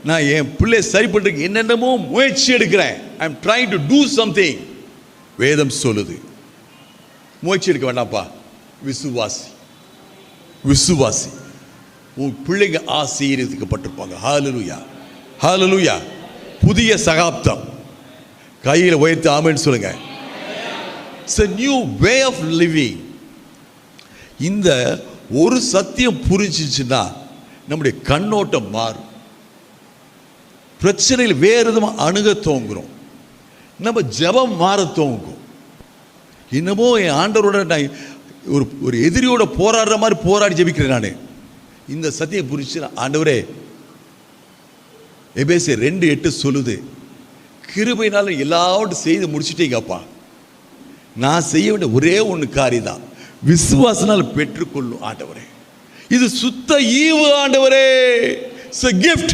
நான் என் பிள்ளை சரிப்பட்டு என்னென்னமோ முயற்சி எடுக்கிறேன். I am trying to do something. வேதம் சொல்லுது, முயற்சி எடுக்க வேண்டாம்ப்பா, விசுவாசி. விசுவாசி. உன் பிள்ளைங்க ஆசீர்வதிக்கப்பட்டிருப்பாங்க. ஹல்லேலூயா, ஹல்லேலூயா. புதிய சகாப்தம். கையில் உயர்த்தி ஆமென் சொல்லுங்க. It's a new way of living. இந்த ஒரு சத்தியம் புரிஞ்சிச்சுன்னா நம்முடைய கண்ணோட்டம் மாறும். பிரச்சனையில் வேறு விதமாக அணுக தோங்குறோம். நம்ம ஜெபம் மாற தோங்கும். இன்னமும் என் ஆண்டவரோட நான் ஒரு எதிரியோட போராடுற மாதிரி போராடி ஜெபிக்கிறேன். நான் இந்த சத்தியம் புரிச்சு, ஆண்டவரே, எபேசியர் 2:8 சொல்லுது, கிருபையினால எல்லாவற்றையும் செய்து முடிச்சுட்டீங்கப்பா. நான் செய்ய வேண்டிய ஒரே ஒன்று காரியம் தான், விசுவாசனால் பெற்றுக்கொள்ளும் ஆண்டவரே. இது சுத்த ஈவு ஆண்டவரே. It's a gift.